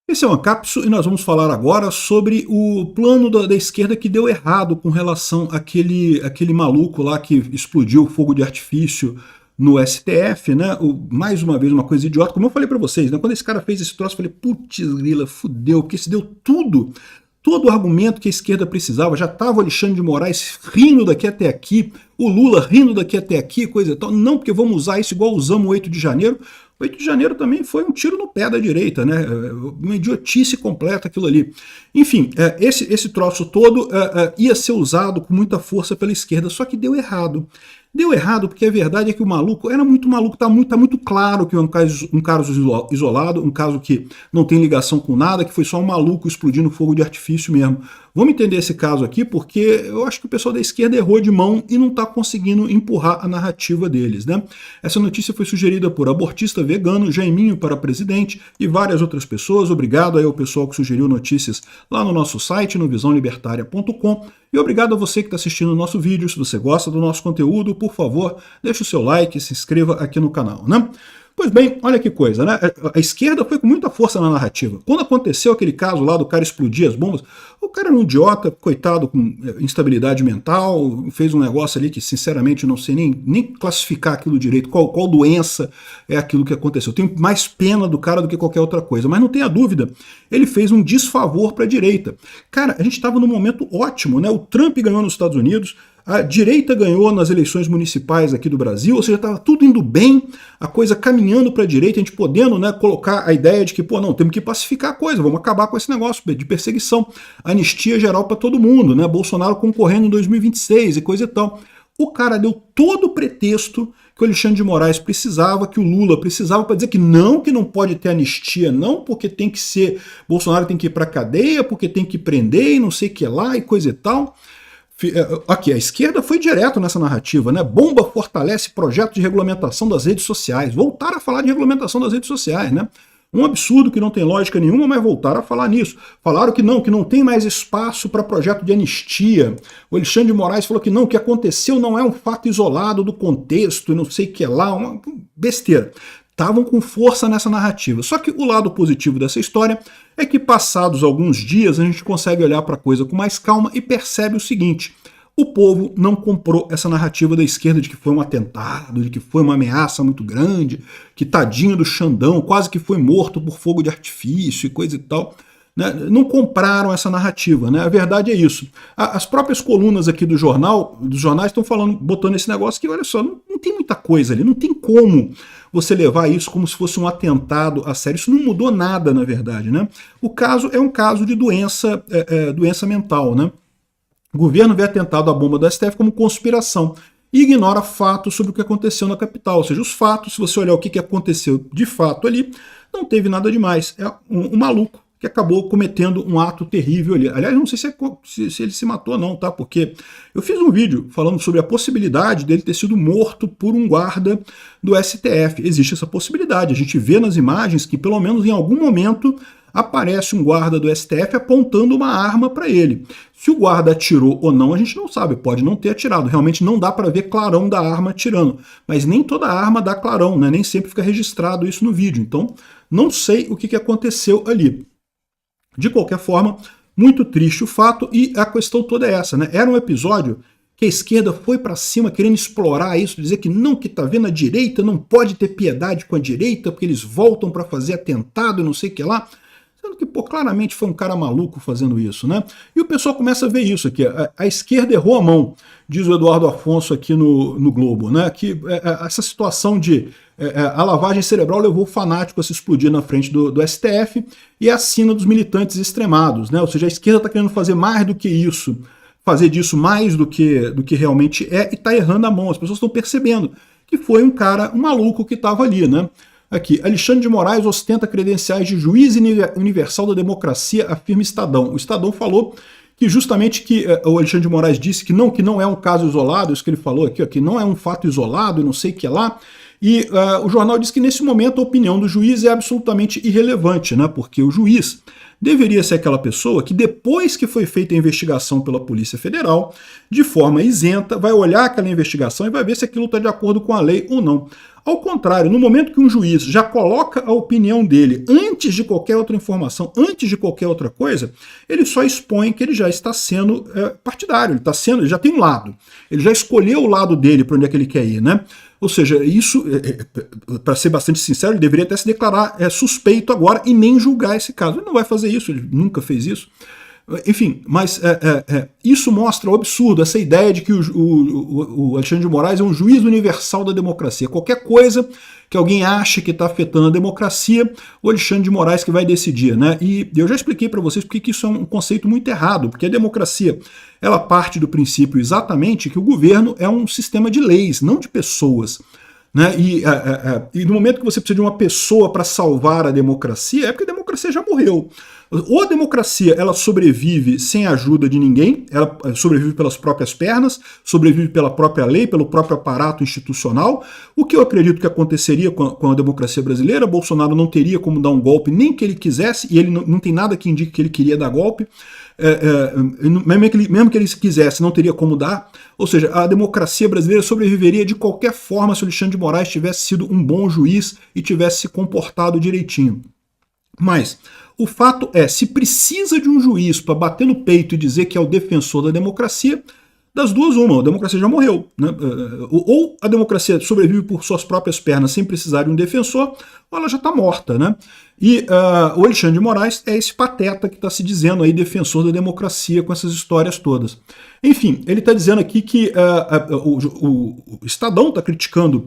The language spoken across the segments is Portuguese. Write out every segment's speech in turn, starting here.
Esse é o Ancapso e nós vamos falar agora sobre o plano da esquerda que deu errado com relação àquele maluco lá que explodiu o fogo de artifício no STF, né? Mais uma vez uma coisa idiota, como eu falei para vocês, né? Quando esse cara fez esse troço, eu falei, putz grila, fudeu, porque se deu tudo, todo o argumento que a esquerda precisava, já estava o Alexandre de Moraes rindo daqui até aqui, o Lula rindo daqui até aqui, coisa e tal, não, porque vamos usar isso igual usamos o 8 de janeiro, o 8 de janeiro também foi um tiro no pé da direita, né? Uma idiotice completa aquilo ali. Enfim, esse troço todo ia ser usado com muita força pela esquerda, só que deu errado. Deu errado porque a verdade é que o maluco era muito maluco, tá muito claro que é um caso isolado, um caso que não tem ligação com nada, que foi só um maluco explodindo fogo de artifício mesmo. Vamos entender esse caso aqui porque eu acho que o pessoal da esquerda errou de mão e não está conseguindo empurrar a narrativa deles, né? Essa notícia foi sugerida por abortista vegano, Jaiminho para presidente e várias outras pessoas. Obrigado aí ao pessoal que sugeriu notícias lá no nosso site, no visãolibertaria.com. E obrigado a você que está assistindo o nosso vídeo. Se você gosta do nosso conteúdo, por favor, deixe o seu like e se inscreva aqui no canal, né? Pois bem, olha que coisa, né? A esquerda foi com muita força na narrativa. Quando aconteceu aquele caso lá do cara explodir as bombas, o cara era um idiota, coitado, com instabilidade mental, fez um negócio ali que, sinceramente, eu não sei nem classificar aquilo direito, qual doença é aquilo que aconteceu. Eu tenho mais pena do cara do que qualquer outra coisa, mas não tenha dúvida, ele fez um desfavor para a direita. Cara, a gente estava num momento ótimo, né? O Trump ganhou nos Estados Unidos, a direita ganhou nas eleições municipais aqui do Brasil, ou seja, estava tudo indo bem, a coisa caminhando para a direita, a gente podendo, né, colocar a ideia de que, pô, não, temos que pacificar a coisa, vamos acabar com esse negócio de perseguição, anistia geral para todo mundo, né, Bolsonaro concorrendo em 2026 e coisa e tal. O cara deu todo o pretexto que o Alexandre de Moraes precisava, que o Lula precisava para dizer que não pode ter anistia, não, porque tem que ser, Bolsonaro tem que ir para cadeia, porque tem que prender e não sei o que lá e coisa e tal. Aqui, a esquerda foi direto nessa narrativa, né? Bomba fortalece projeto de regulamentação das redes sociais. Voltaram a falar de regulamentação das redes sociais, né? Um absurdo que não tem lógica nenhuma, mas voltaram a falar nisso. Falaram que não tem mais espaço para projeto de anistia. O Alexandre de Moraes falou que não, o que aconteceu não é um fato isolado do contexto e não sei o que lá, uma besteira. Estavam com força nessa narrativa. Só que o lado positivo dessa história é que, passados alguns dias, a gente consegue olhar para a coisa com mais calma e percebe o seguinte: o povo não comprou essa narrativa da esquerda de que foi um atentado, de que foi uma ameaça muito grande, que tadinho do Xandão quase que foi morto por fogo de artifício e coisa e tal. Né? Não compraram essa narrativa, né? A verdade é isso. As próprias colunas aqui dos jornais estão falando, botando esse negócio que, olha só, não tem muita coisa ali, não tem como você levar isso como se fosse um atentado a sério. Isso não mudou nada, na verdade, né? O caso é um caso de doença mental, né? O governo vê atentado à bomba do STF como conspiração e ignora fatos sobre o que aconteceu na capital. Ou seja, os fatos, se você olhar o que aconteceu de fato ali, não teve nada demais. É um maluco que acabou cometendo um ato terrível ali. Aliás, não sei se ele se matou ou não, tá? Porque eu fiz um vídeo falando sobre a possibilidade dele ter sido morto por um guarda do STF. Existe essa possibilidade. A gente vê nas imagens que, pelo menos em algum momento, aparece um guarda do STF apontando uma arma para ele. Se o guarda atirou ou não, a gente não sabe, pode não ter atirado. Realmente não dá para ver clarão da arma atirando. Mas nem toda arma dá clarão, né? Nem sempre fica registrado isso no vídeo. Então, não sei o que aconteceu ali. De qualquer forma, muito triste o fato, e a questão toda é essa, né? Era um episódio que a esquerda foi para cima querendo explorar isso, dizer que não, que tá vendo a direita, não pode ter piedade com a direita, porque eles voltam para fazer atentado e não sei o que lá. Sendo que, pô, claramente foi um cara maluco fazendo isso, né? E o pessoal começa a ver isso aqui. A esquerda errou a mão, diz o Eduardo Afonso aqui no Globo, né? Que essa situação de a lavagem cerebral levou o fanático a se explodir na frente do STF e a sina dos militantes extremados, né? Ou seja, a esquerda está querendo fazer mais do que isso, fazer disso mais do que realmente é, e está errando a mão. As pessoas estão percebendo que foi um cara, um maluco que estava ali, né? Aqui, Alexandre de Moraes ostenta credenciais de juiz universal da democracia, afirma Estadão. O Estadão falou que justamente o Alexandre de Moraes disse que não é um caso isolado, isso que ele falou aqui, ó, que não é um fato isolado e não sei o que lá, e o jornal diz que nesse momento a opinião do juiz é absolutamente irrelevante, né, porque o juiz deveria ser aquela pessoa que, depois que foi feita a investigação pela Polícia Federal, de forma isenta, vai olhar aquela investigação e vai ver se aquilo está de acordo com a lei ou não. Ao contrário, no momento que um juiz já coloca a opinião dele antes de qualquer outra informação, antes de qualquer outra coisa, ele só expõe que ele já está sendo partidário, ele já tem um lado, ele já escolheu o lado dele para onde é que ele quer ir, né? Ou seja, isso, para ser bastante sincero, ele deveria até se declarar suspeito agora e nem julgar esse caso. Ele não vai fazer isso, ele nunca fez isso. Enfim, mas isso mostra o absurdo, essa ideia de que o Alexandre de Moraes é um juiz universal da democracia. Qualquer coisa que alguém ache que está afetando a democracia, o Alexandre de Moraes que vai decidir, né? E eu já expliquei para vocês porque que isso é um conceito muito errado, porque a democracia ela parte do princípio exatamente que o governo é um sistema de leis, não de pessoas. Né? E no momento que você precisa de uma pessoa para salvar a democracia, é porque a democracia já morreu. Ou a democracia ela sobrevive sem a ajuda de ninguém, ela sobrevive pelas próprias pernas, sobrevive pela própria lei, pelo próprio aparato institucional, o que eu acredito que aconteceria com a democracia brasileira. Bolsonaro não teria como dar um golpe nem que ele quisesse, e ele não tem nada que indique que ele queria dar golpe. Mesmo que ele quisesse, não teria como dar. Ou seja, a democracia brasileira sobreviveria de qualquer forma se o Alexandre de Moraes tivesse sido um bom juiz e tivesse se comportado direitinho. Mas o fato é, se precisa de um juiz para bater no peito e dizer que é o defensor da democracia, das duas uma, a democracia já morreu. Né? Ou a democracia sobrevive por suas próprias pernas sem precisar de um defensor, ou ela já está morta. Né? E o Alexandre de Moraes é esse pateta que está se dizendo aí defensor da democracia com essas histórias todas. Enfim, ele está dizendo aqui que o Estadão está criticando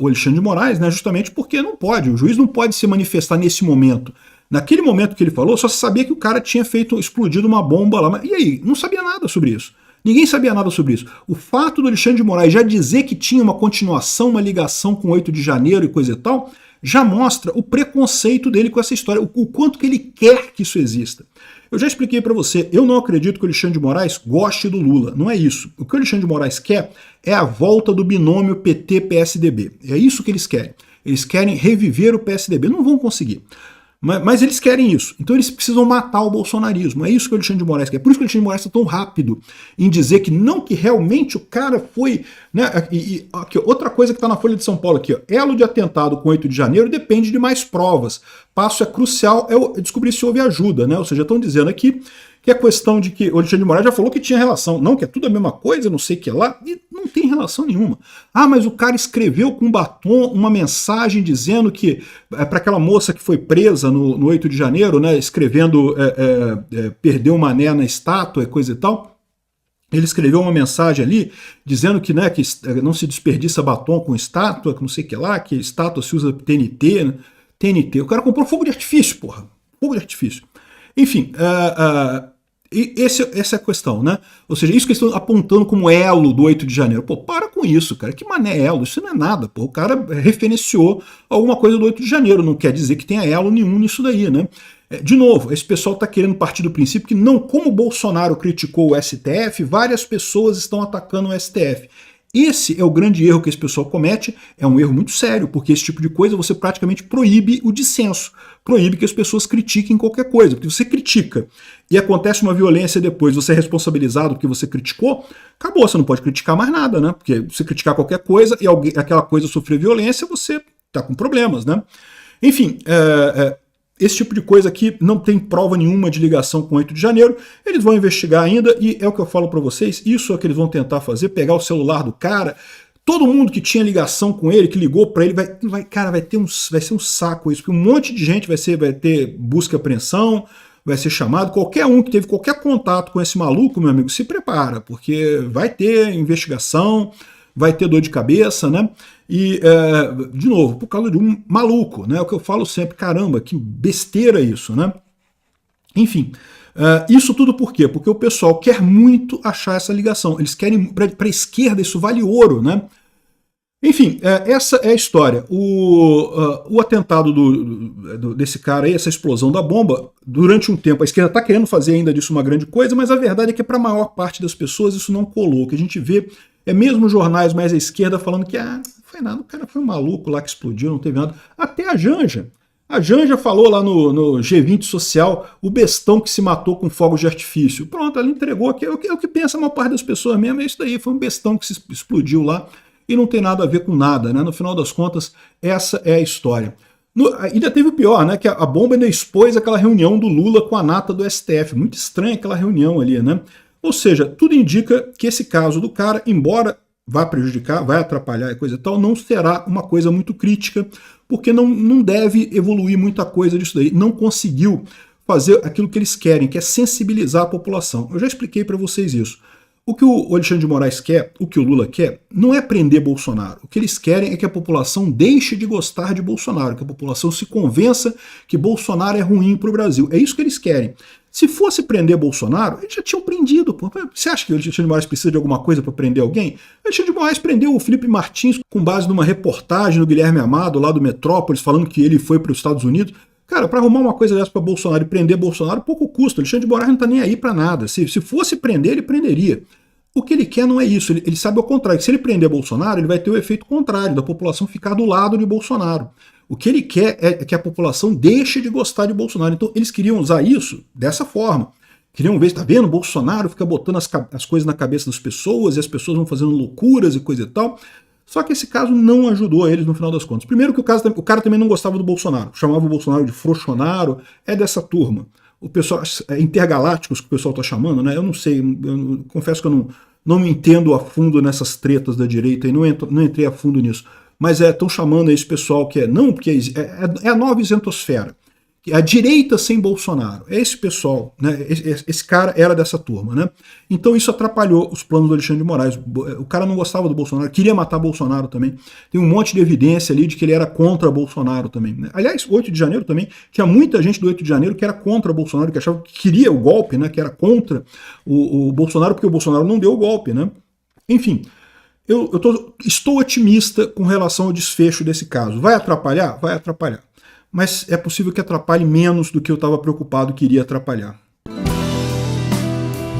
o Alexandre de Moraes, né, justamente porque não pode, o juiz não pode se manifestar nesse momento. Naquele momento que ele falou, só se sabia que o cara tinha explodido uma bomba lá. E aí? Não sabia nada sobre isso. Ninguém sabia nada sobre isso. O fato do Alexandre de Moraes já dizer que tinha uma continuação, uma ligação com 8 de janeiro e coisa e tal, já mostra o preconceito dele com essa história, o quanto que ele quer que isso exista. Eu já expliquei para você, eu não acredito que o Alexandre de Moraes goste do Lula, não é isso. O que o Alexandre de Moraes quer é a volta do binômio PT-PSDB. É isso que eles querem. Eles querem reviver o PSDB, não vão conseguir. Mas eles querem isso. Então eles precisam matar o bolsonarismo. É isso que o Alexandre de Moraes quer. Por isso que o Alexandre de Moraes está tão rápido em dizer que não, que realmente o cara foi... Né, aqui, outra coisa que está na Folha de São Paulo aqui, ó, elo de atentado com 8 de janeiro depende de mais provas. Passo é crucial é descobrir se houve ajuda. Né? Ou seja, estão dizendo aqui que é questão de que o Alexandre de Moraes já falou que tinha relação. Não, que é tudo a mesma coisa, não sei o que lá, e não tem relação nenhuma. Ah, mas o cara escreveu com batom uma mensagem dizendo que, para aquela moça que foi presa no 8 de janeiro, né, escrevendo perdeu o mané na estátua e coisa e tal, ele escreveu uma mensagem ali dizendo que, né, que não se desperdiça batom com estátua, que não sei o que lá, que estátua se usa TNT, né? TNT. O cara comprou fogo de artifício, porra. Fogo de artifício. Enfim, essa é a questão, né? Ou seja, isso que eles estão apontando como elo do 8 de janeiro. Pô, para com isso, cara. Que mané elo? Isso não é nada, pô. O cara referenciou alguma coisa do 8 de janeiro. Não quer dizer que tenha elo nenhum nisso daí, né? De novo, esse pessoal está querendo partir do princípio que não, como o Bolsonaro criticou o STF, várias pessoas estão atacando o STF. Esse é o grande erro que esse pessoal comete, é um erro muito sério, porque esse tipo de coisa você praticamente proíbe o dissenso, proíbe que as pessoas critiquem qualquer coisa, porque você critica e acontece uma violência depois, você é responsabilizado porque você criticou, acabou, você não pode criticar mais nada, né? Porque se criticar qualquer coisa e aquela coisa sofrer violência, você está com problemas, né? Enfim, esse tipo de coisa aqui não tem prova nenhuma de ligação com 8 de janeiro, eles vão investigar ainda e é o que eu falo para vocês, isso é o que eles vão tentar fazer, pegar o celular do cara, todo mundo que tinha ligação com ele, que ligou para ele, vai ser um saco isso, porque um monte de gente vai ter busca e apreensão, vai ser chamado, qualquer um que teve qualquer contato com esse maluco, meu amigo, se prepara, porque vai ter investigação, vai ter dor de cabeça, né? E, de novo, por causa de um maluco, né? É o que eu falo sempre, caramba, que besteira isso, né? Enfim, isso tudo por quê? Porque o pessoal quer muito achar essa ligação. Eles querem, para a esquerda, isso vale ouro, né? Enfim, essa é a história. O atentado desse cara aí, essa explosão da bomba, durante um tempo a esquerda está querendo fazer ainda disso uma grande coisa, mas a verdade é que para a maior parte das pessoas isso não colou. O que a gente vê é mesmo jornais mais à esquerda falando que não foi nada, o cara foi um maluco lá que explodiu, não teve nada. Até a Janja. A Janja falou lá no G20 Social o bestão que se matou com fogos de artifício. Pronto, ela entregou, que é o que pensa a maior parte das pessoas mesmo, é isso daí, foi um bestão que se explodiu lá. e não tem nada a ver com nada, né? No final das contas, essa é a história. Ainda teve o pior, né? Que a bomba ainda expôs aquela reunião do Lula com a nata do STF. Muito estranha aquela reunião ali, né? Ou seja, tudo indica que esse caso do cara, embora vá prejudicar, vai atrapalhar e coisa e tal, não será uma coisa muito crítica, porque não deve evoluir muita coisa disso daí. Não conseguiu fazer aquilo que eles querem, que é sensibilizar a população. Eu já expliquei para vocês isso. O que o Alexandre de Moraes quer, o que o Lula quer, não é prender Bolsonaro. O que eles querem é que a população deixe de gostar de Bolsonaro, que a população se convença que Bolsonaro é ruim para o Brasil. É isso que eles querem. Se fosse prender Bolsonaro, eles já tinham prendido. Pô. Você acha que o Alexandre de Moraes precisa de alguma coisa para prender alguém? O Alexandre de Moraes prendeu o Felipe Martins com base numa reportagem do Guilherme Amado, lá do Metrópolis, falando que ele foi para os Estados Unidos. Cara, para arrumar uma coisa dessa para Bolsonaro e prender Bolsonaro, pouco custa. O Alexandre de Moraes não está nem aí para nada. Se fosse prender, ele prenderia. O que ele quer não é isso, ele sabe ao contrário, que se ele prender Bolsonaro, ele vai ter o efeito contrário, da população ficar do lado de Bolsonaro. O que ele quer é que a população deixe de gostar de Bolsonaro. Então eles queriam usar isso dessa forma. Queriam ver, tá vendo? Bolsonaro fica botando as coisas na cabeça das pessoas e as pessoas vão fazendo loucuras e coisa e tal. Só que esse caso não ajudou eles no final das contas. Primeiro que o cara também não gostava do Bolsonaro, chamava o Bolsonaro de frouxonaro, é dessa turma. O pessoal, intergalácticos que o pessoal está chamando, né? Eu não sei, eu confesso que eu não me entendo a fundo nessas tretas da direita e não entrei a fundo nisso. Mas estão chamando esse pessoal que não, porque é a nova isentosfera. A direita sem Bolsonaro. É esse pessoal, né? Esse cara era dessa turma, né? Então isso atrapalhou os planos do Alexandre de Moraes. O cara não gostava do Bolsonaro, queria matar Bolsonaro também. Tem um monte de evidência ali de que ele era contra Bolsonaro também, né? Aliás, 8 de janeiro também, tinha muita gente do 8 de janeiro que era contra Bolsonaro, que achava que queria o golpe, né? Que era contra o Bolsonaro, porque o Bolsonaro não deu o golpe, né? Enfim, estou otimista com relação ao desfecho desse caso. Vai atrapalhar? Vai atrapalhar. Mas é possível que atrapalhe menos do que eu estava preocupado que iria atrapalhar.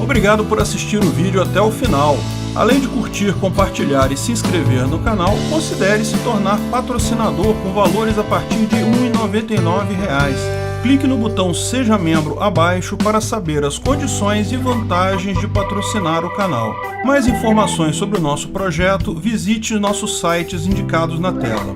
Obrigado por assistir o vídeo até o final. Além de curtir, compartilhar e se inscrever no canal, considere se tornar patrocinador com valores a partir de R$ 1,99. Clique no botão Seja Membro abaixo para saber as condições e vantagens de patrocinar o canal. Mais informações sobre o nosso projeto, visite nossos sites indicados na tela.